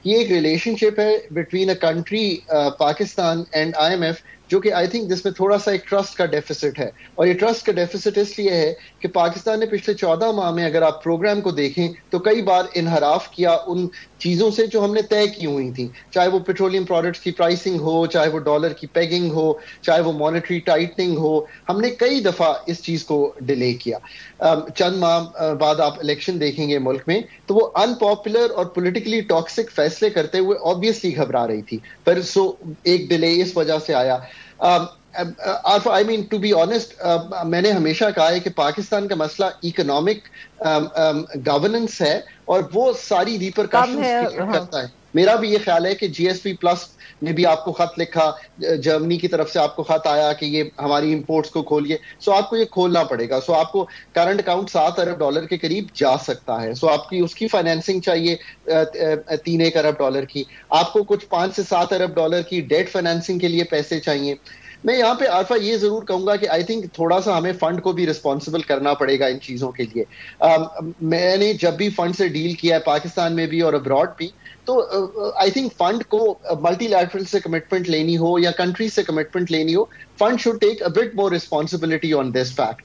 ये एक रिलेशनशिप है between a country, Pakistan and IMF, जो कि आई थिंक जिसमें थोड़ा सा एक ट्रस्ट का डेफिसिट है। और ये ट्रस्ट का डेफिसिट इसलिए है कि पाकिस्तान ने पिछले 14 माह में, अगर आप प्रोग्राम को देखें, तो कई बार इनहराफ किया उन चीजों से जो हमने तय की हुई थी, चाहे वो पेट्रोलियम प्रोडक्ट्स की प्राइसिंग हो, चाहे वो डॉलर की पेगिंग हो, चाहे वो मॉनेटरी टाइटनिंग हो। हमने कई दफा इस चीज को डिले किया। चंद माह बाद आप इलेक्शन देखेंगे मुल्क में, तो वो अनपॉपुलर और पॉलिटिकली टॉक्सिक फैसले करते हुए ऑब्वियसली घबरा रही थी। पर एक डिले इस वजह से आया। I mean, to be honest, मैंने हमेशा कहा है कि पाकिस्तान का मसला इकोनॉमिक गवर्नेंस है, और वो सारी कम रिपरकशंस है। क्रिएट हाँ। करता है। मेरा भी ये ख्याल है कि GSP प्लस ने भी आपको खत लिखा, जर्मनी की तरफ से आपको खत आया कि ये हमारी इंपोर्ट्स को खोलिए, सो आपको ये खोलना पड़ेगा। सो आपको करंट अकाउंट $7 अरब के करीब जा सकता है। सो आपकी उसकी फाइनेंसिंग चाहिए 3-1 अरब डॉलर की। आपको कुछ $5 से $7 अरब की डेट फाइनेंसिंग के लिए पैसे चाहिए। मैं यहाँ पे आरफा ये जरूर कहूंगा कि आई थिंक थोड़ा सा हमें फंड को भी रिस्पॉन्सिबल करना पड़ेगा इन चीजों के लिए। मैंने जब भी फंड से डील किया है, पाकिस्तान में भी और अब्रॉड भी, तो आई थिंक फंड को मल्टीलैटरल से कमिटमेंट लेनी हो या कंट्री से कमिटमेंट लेनी हो, fund should take a bit more responsibility on this fact.